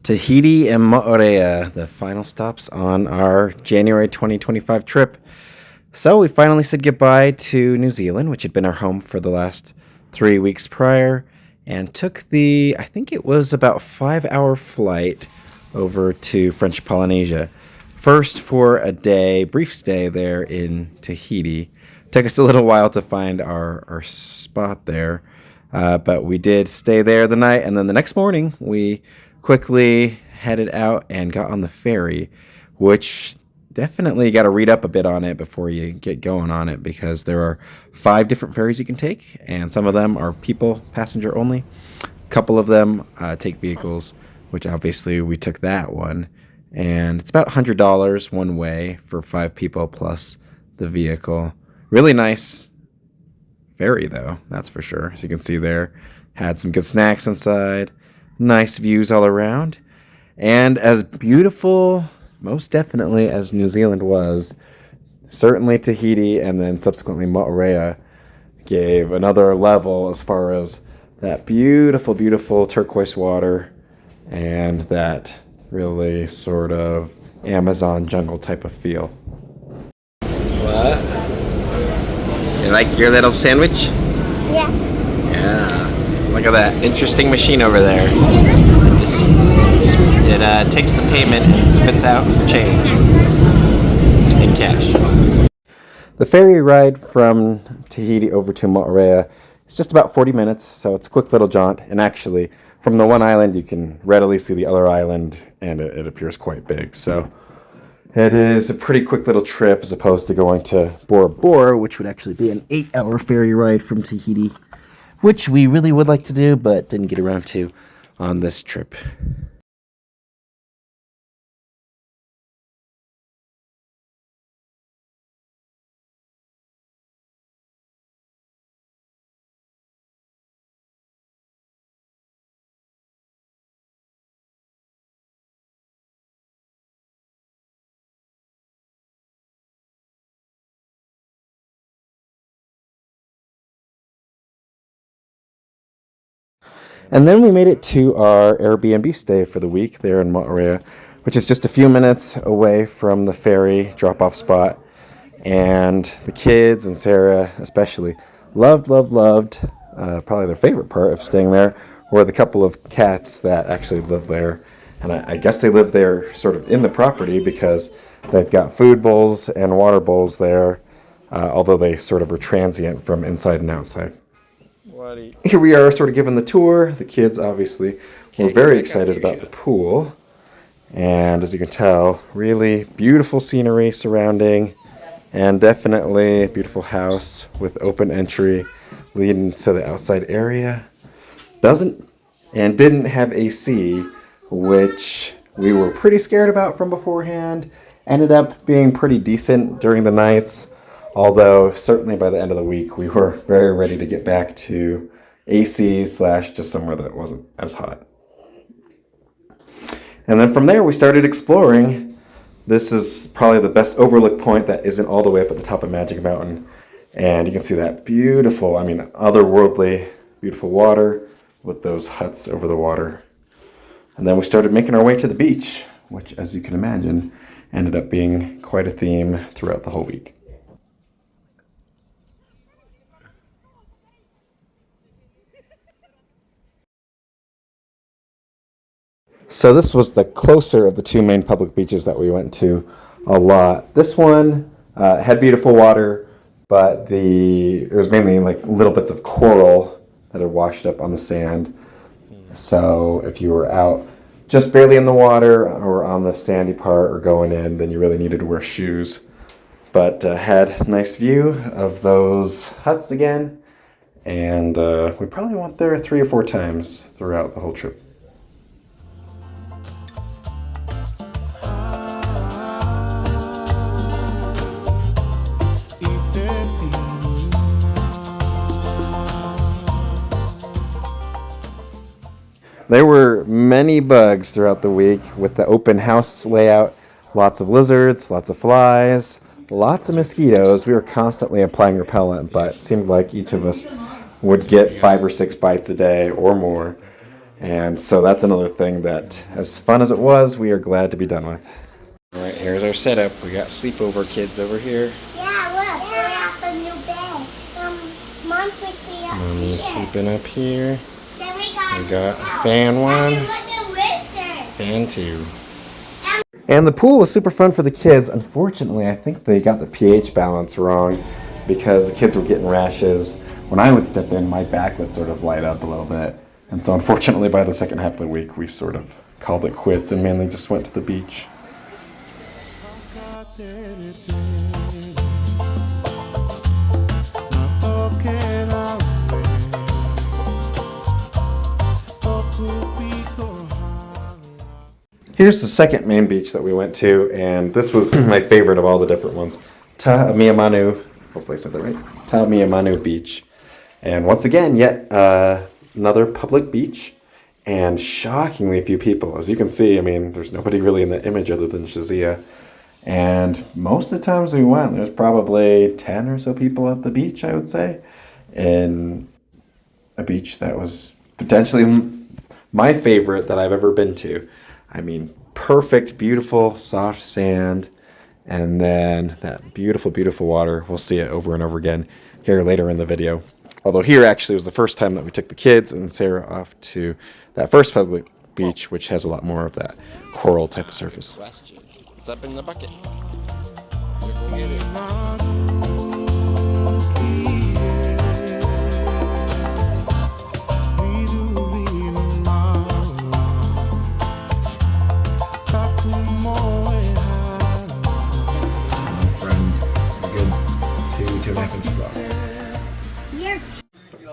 Tahiti and Moorea, the final stops on our January 2025 trip. So we finally said goodbye to New Zealand, which had been our home for the last 3 weeks prior, and took I think it was about 5 hour flight over to French Polynesia. First for a day, brief stay there in Tahiti. Took us a little while to find our spot there, but we did stay there the night, and then the next morning we quickly headed out and got on the ferry, which definitely got to read up a bit on it before you get going on it, because there are 5 different ferries you can take, and some of them are people, passenger only. A couple of them take vehicles, which obviously we took that one, and it's about $100 one way for 5 people plus the vehicle. Really nice ferry though, that's for sure. As you can see there, had some good snacks inside, nice views all around, and as beautiful, most definitely, as New Zealand was, certainly Tahiti and then subsequently Moorea gave another level as far as that beautiful, beautiful turquoise water and that really sort of Amazon jungle type of feel. What? You like your little sandwich? Yeah. Yeah. Look at that interesting machine over there. It takes the payment and spits out change in cash. The ferry ride from Tahiti over to Moorea is just about 40 minutes, so it's a quick little jaunt. And actually, from the one island, you can readily see the other island, and it appears quite big. So it is a pretty quick little trip as opposed to going to Bora Bora, which would actually be an 8-hour ferry ride from Tahiti, which we really would like to do, but didn't get around to on this trip. And then we made it to our Airbnb stay for the week there in Moorea, which is just a few minutes away from the ferry drop-off spot. And the kids, and Sarah especially, loved, probably their favorite part of staying there were the couple of cats that actually live there. And I guess they live there sort of in the property because they've got food bowls and water bowls there, although they sort of are transient from inside and outside. Here we are sort of giving the tour. The kids obviously were very excited about the pool. And as you can tell, really beautiful scenery surrounding, and definitely a beautiful house with open entry leading to the outside area. Didn't have AC, which we were pretty scared about from beforehand. Ended up being pretty decent during the nights. Although, certainly by the end of the week, we were very ready to get back to AC / just somewhere that wasn't as hot. And then from there, we started exploring. This is probably the best overlook point that isn't all the way up at the top of Magic Mountain. And you can see that beautiful, otherworldly, beautiful water with those huts over the water. And then we started making our way to the beach, which, as you can imagine, ended up being quite a theme throughout the whole week. So this was the closer of the 2 main public beaches that we went to a lot. This one had beautiful water, but it was mainly like little bits of coral that had washed up on the sand. So if you were out just barely in the water or on the sandy part or going in, then you really needed to wear shoes. But had a nice view of those huts again, and we probably went there 3 or 4 times throughout the whole trip. There were many bugs throughout the week with the open house layout. Lots of lizards, lots of flies, lots of mosquitoes. We were constantly applying repellent, but it seemed like each of us would get 5 or 6 bites a day or more. And so that's another thing that, as fun as it was, we are glad to be done with. All right, here's our setup. We got sleepover kids over here. Yeah, look, we have a new bed. Mom's sleeping up Mommy's here. sleeping up here. Then we got fan one, fan two. And the pool was super fun for the kids. Unfortunately, I think they got the pH balance wrong because the kids were getting rashes. When I would step in, my back would sort of light up a little bit. And so unfortunately, by the second half of the week, we sort of called it quits and mainly just went to the beach. Here's the second main beach that we went to, and this was my favorite of all the different ones. Ta'amiamanu, hopefully I said that right, Ta'amiamanu Beach. And once again, yet another public beach, and shockingly few people. As you can see, I mean, there's nobody really in the image other than Shazia. And most of the times we went, there's probably 10 or so people at the beach, I would say, in a beach that was potentially my favorite that I've ever been to. I mean, perfect, beautiful, soft sand, and then that beautiful, beautiful water. We'll see it over and over again here later in the video. Although here actually was the first time that we took the kids and Sarah off to that first public beach, which has a lot more of that coral type of surface. It's up in the bucket.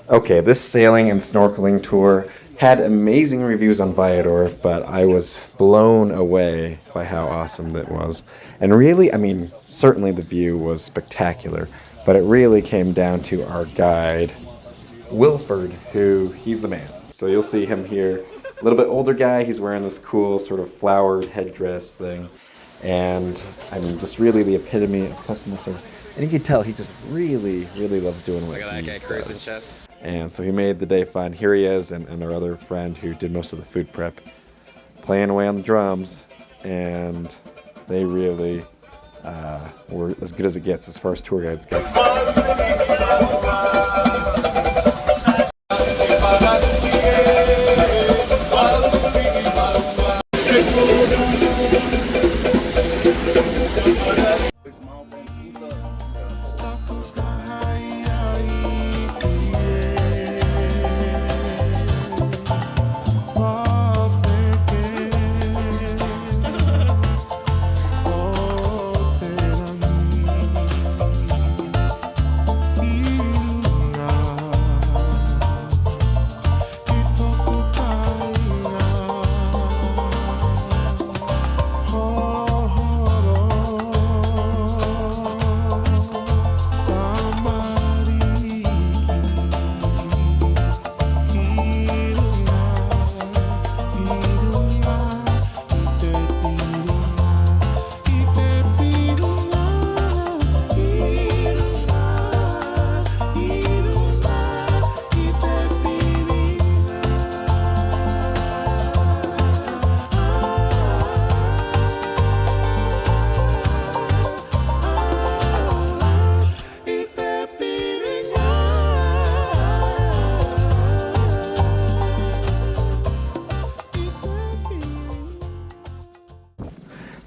Okay, this sailing and snorkeling tour had amazing reviews on Viator, but I was blown away by how awesome it was. And really, I mean, certainly the view was spectacular, but it really came down to our guide, Wilford, he's the man. So you'll see him here, a little bit older guy. He's wearing this cool sort of flowered headdress thing. And I mean, just really the epitome of customer service. And you can tell he just really, really loves doing what he does. Look at that guy cruising chest. And so he made the day fun. Here he is, and our other friend who did most of the food prep, playing away on the drums. And they really were as good as it gets as far as tour guides go.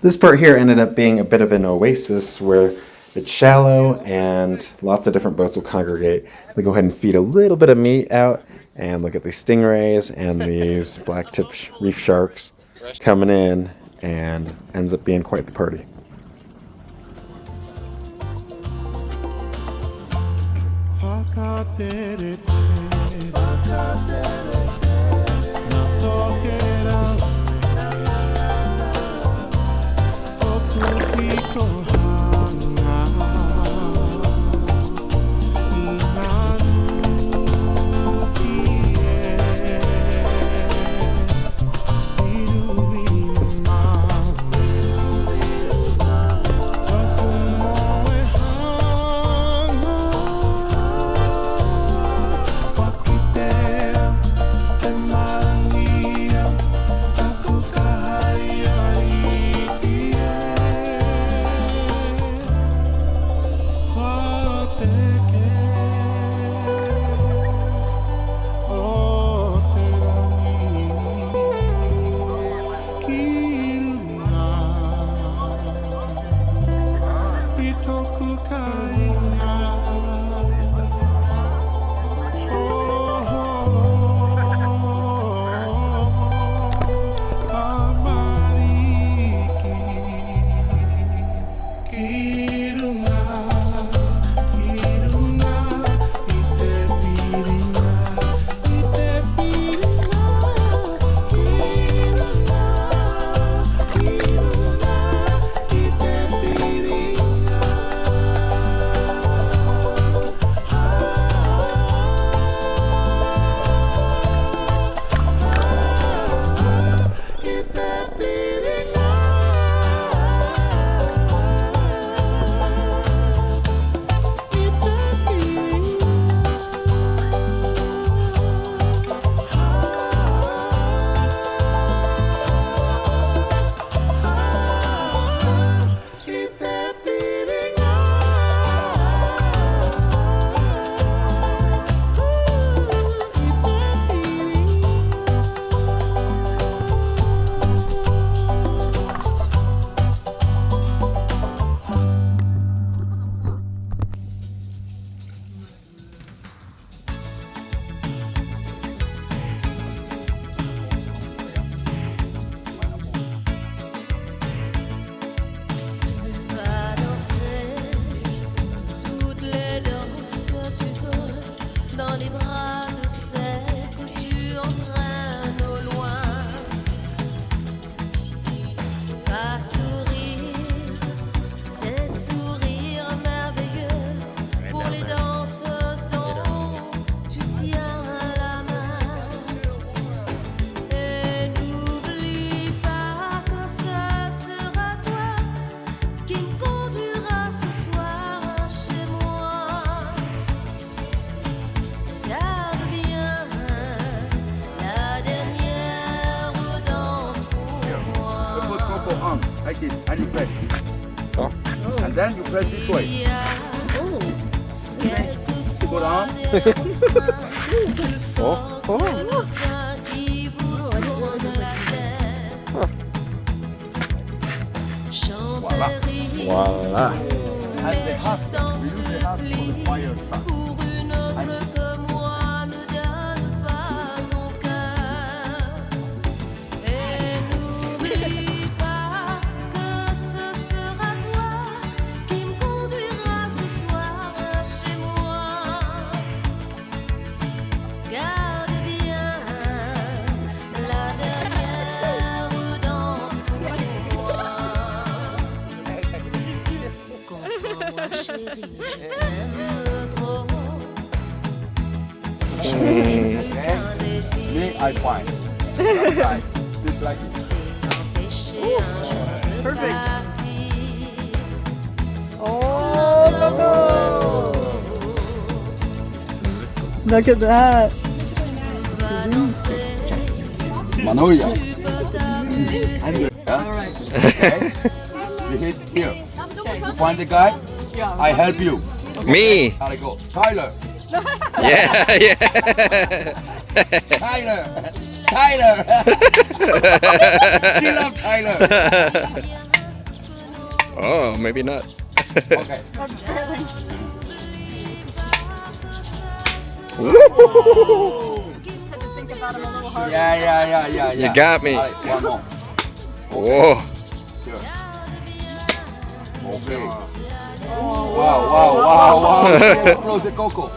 This part here ended up being a bit of an oasis where it's shallow and lots of different boats will congregate. They go ahead and feed a little bit of meat out and look at these stingrays and these black-tip reef sharks coming in, and ends up being quite the party. like this, and you press. Oh. And then you press this way. Okay. You go down. Oh. Oh. Voila. Voila. And the husk, we use the husk for the fire stuff. Me, I find. Sometimes it's like this. Perfect. Oh, look at that. Manoia. Alright. Okay. You hit here. You find the guy? I help you. Me. I go. Tyler. Yeah. Yeah. Tyler. Tyler. She loves Tyler. Oh, maybe not. Okay. Yeah. You got me. All right, one more. Whoa. Here. Okay. Wow. Explode the cocoa.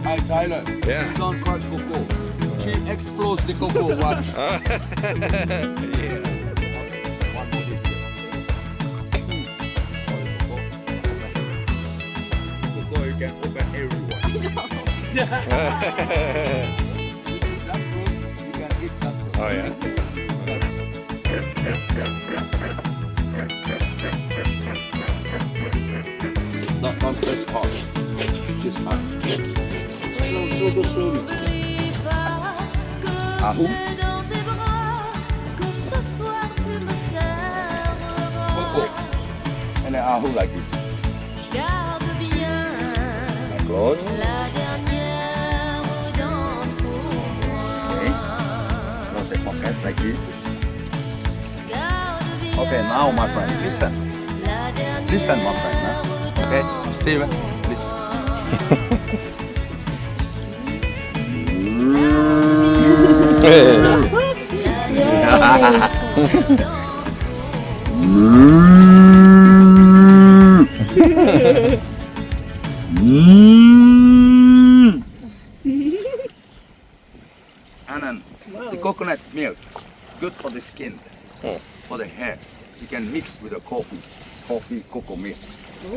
Hi Tyler. Yeah. Don't crush cocoa. She explodes the cocoa. Watch. Yeah. One more hit here. Cocoa you can open everyone. That's good. You can eat that good. Oh yeah. Don't press hard. Just hard. Slowly. Ahou. Coco. And then ahou like this. And close. Okay. Close the pockets like this. Okay, now my friend, listen. Listen, my friend. Huh? Okay, Steven, listen. And then the coconut milk, good for the skin, for the hair. You can mix with the coffee, cocoa milk.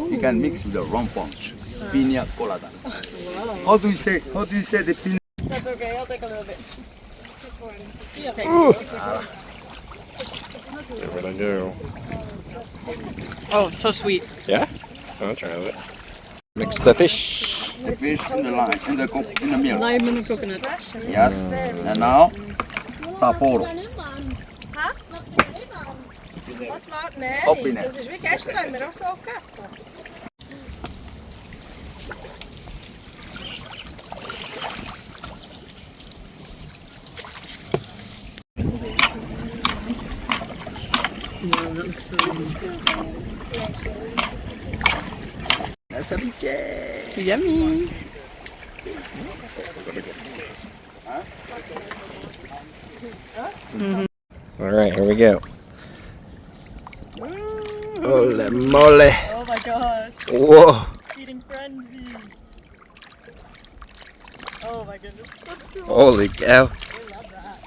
You can mix with the rum punch, pina colada. How do you say the pina? That's okay, I'll take a little bit. What I do? Oh, so sweet. Yeah. I'll try it. Mix the fish. The fish in the lime, in the milk. Lime and the coconut. Yes. And now, taporo. Was macht? Nein, Hoppine. das ist wie gestern, haben wir auch so gegessen. Yummy. All right, here we go. Holy moly. Oh my gosh. Whoa. Eating frenzy. Oh my goodness. So cool. Holy cow. I love that.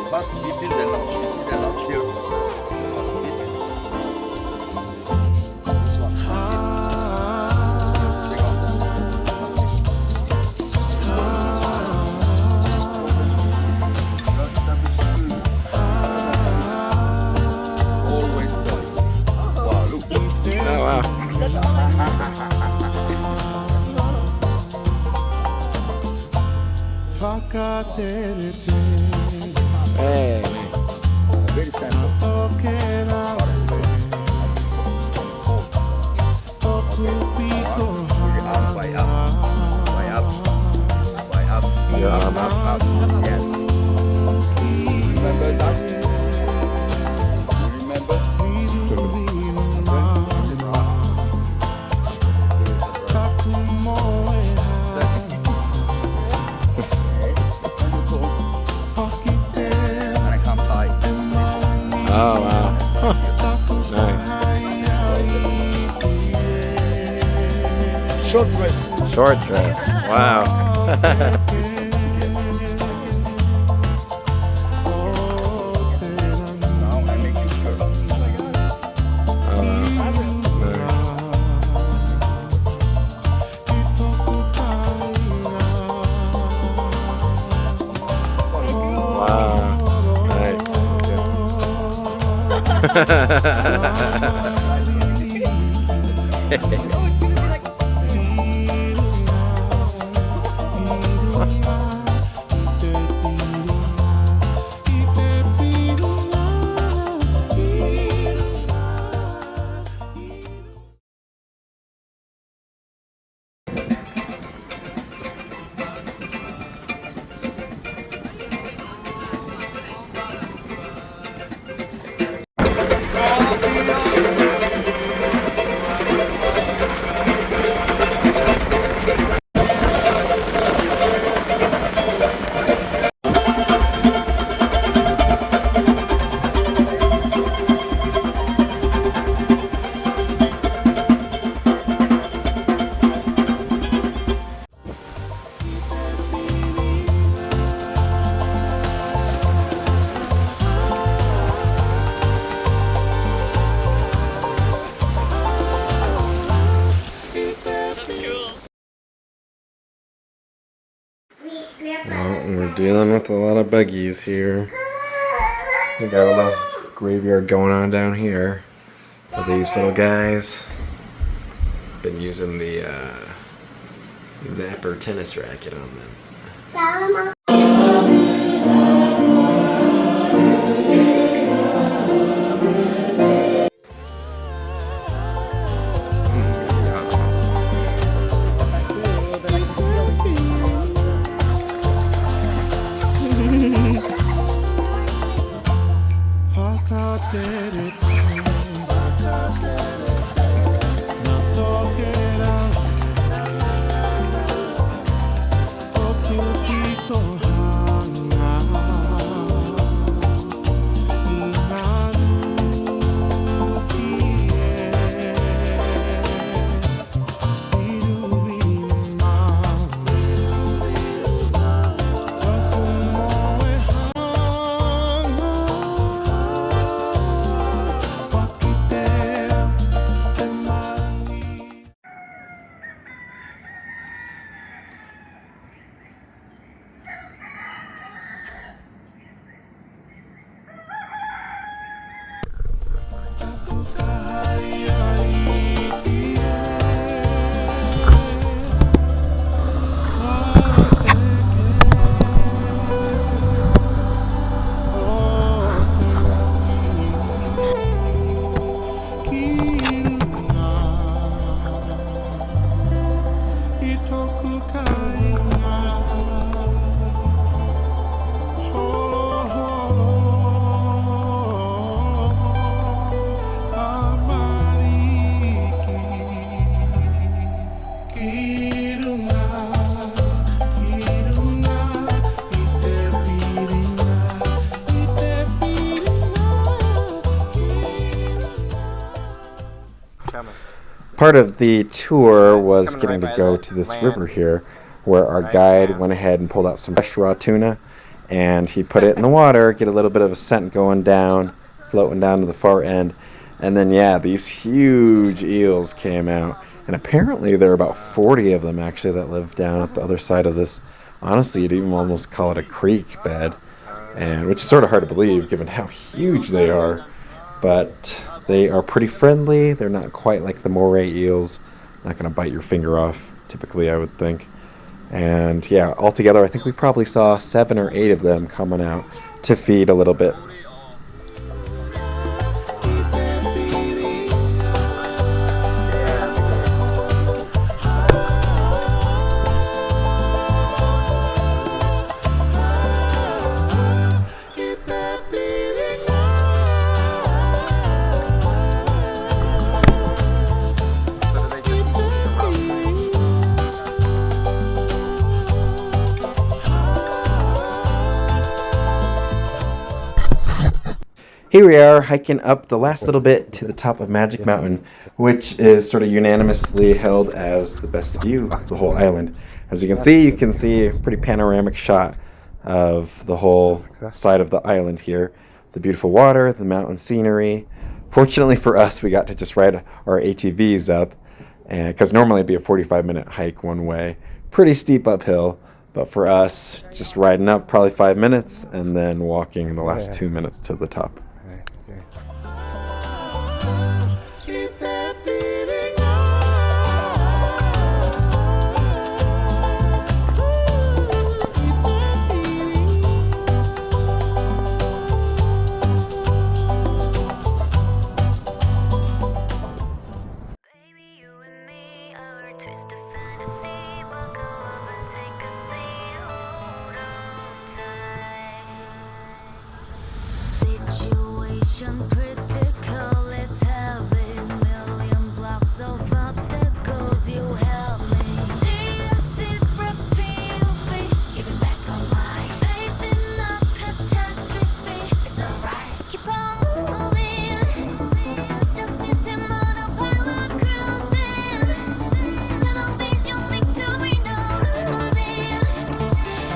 First between the notch. You see the notch here? First between. Hey. Very simple. Way up, way up, way up. Your arm up. Up. Yes. Remember that? You remember? And I come tight. Oh, wow. Huh. Nice. Short dress. Short dress. Wow. Now I make you curl. Wow. Nice. Well, we're dealing with a lot of buggies here. We got a little graveyard going on down here for these little guys. Been using the Zapper tennis racket on them. Part of the tour was getting to go to this river here where our guide went ahead and pulled out some fresh raw tuna and he put it in the water, get a little bit of a scent going down, floating down to the far end. And then, yeah, these huge eels came out. And apparently there are about 40 of them actually that live down at the other side of this. Honestly, you'd even almost call it a creek bed, and which is sort of hard to believe given how huge they are. But they are pretty friendly. They're not quite like the Moorea eels. Not going to bite your finger off, typically, I would think. And yeah, altogether, I think we probably saw 7 or 8 of them coming out to feed a little bit. Here we are hiking up the last little bit to the top of Magic Mountain, which is sort of unanimously held as the best view of the whole island. As you can see a pretty panoramic shot of the whole side of the island here. The beautiful water, the mountain scenery. Fortunately for us, we got to just ride our ATVs up, because normally it'd be a 45-minute hike one way. Pretty steep uphill, but for us, just riding up probably 5 minutes and then walking the last 2 minutes to the top. Situation critical, let's have it. Million blocks of obstacles, you help me. See a different POV, giving back on my faith in a catastrophe. It's alright, keep on moving. Just see some autopilot cruising. Tunnel vision, victory, no losing.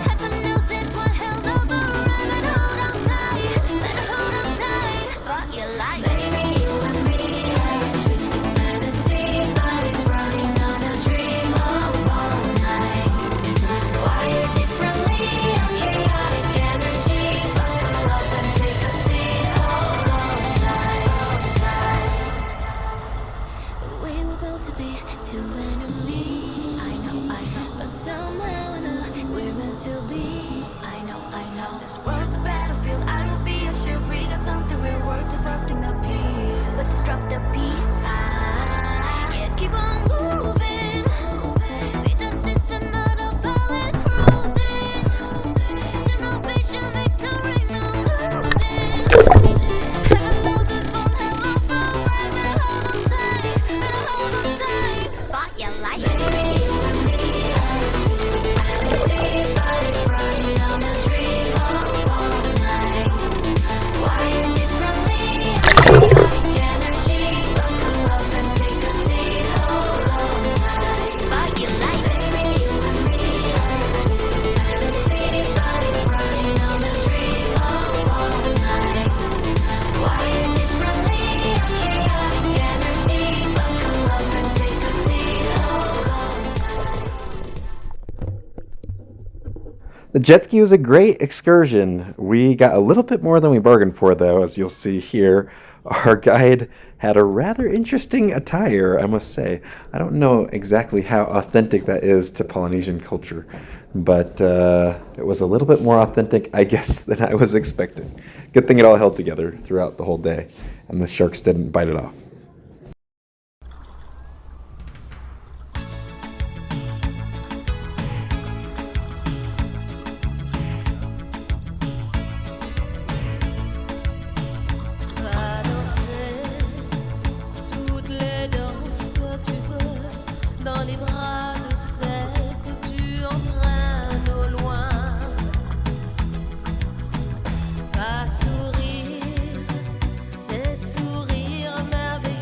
Heaven knows this one held over, and hold on tight. Hold on tight, fuck your life. Baby, you and me are a twisted fantasy. Bodies running on a dream of all night. Wired differently, a chaotic energy. Buckle up and take a seat. Hold on tight. We were built to be two enemies. I know. But somehow I know we're meant to be. I know. This world's a battlefield. I will be a shield. We got something real worth disrupting the peace. But disrupt the peace. Yeah, keep on moving. With the system autopilot cruising. Tunnel vision, victory, no losing. Heaven knows this won't hell over. Right, hold on tight. Fought your life. Baby, you and me are a twisted fantasy. Bodies running on a dream of all night. Wired differently, chaotic energy. Buckle up and take a seat. Hold on tight. Fought your life. Baby, you and me are a twisted fantasy. Bodies running on a dream of all night. Wired differently, chaotic energy. Buckle up and take a seat. Hold on tight. The jet ski was a great excursion. We got a little bit more than we bargained for, though, as you'll see here. Our guide had a rather interesting attire, I must say. I don't know exactly how authentic that is to Polynesian culture, but it was a little bit more authentic, I guess, than I was expecting. Good thing it all held together throughout the whole day, and the sharks didn't bite it off. Va danser toutes les danses que tu veux dans les bras de celle que tu entraînes au loin. Va sourire, des sourires merveilleux.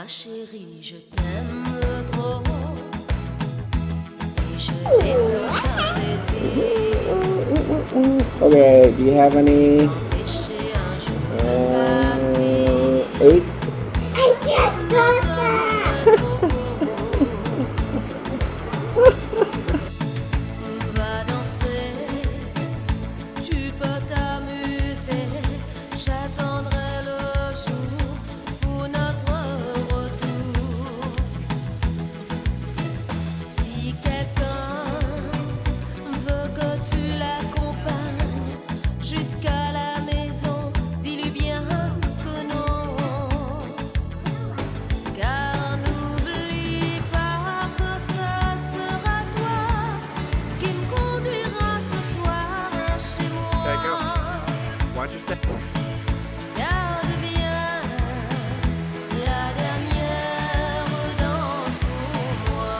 Moi chérie, je t'aime trop. Et je n'ai aucun désir Okay, do you have any d'empêcher un jour de partir. 8? I just got that. Va danser, tu peux t'amuser. J'attendrai le jour pour notre retour. Si quelqu'un veut que tu l'accompagnes jusqu'à la maison, dis-lui bien que non. Car n'oublie pas que ce sera toi qui me conduira ce soir chez moi. Watch your step. Garde bien la dernière danse pour moi.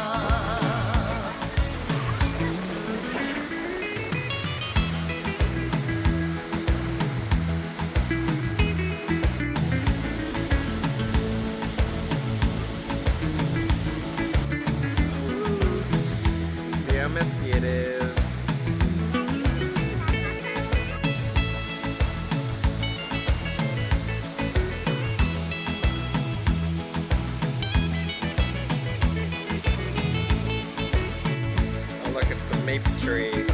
See how misty it is. Oh look, it's the maple tree.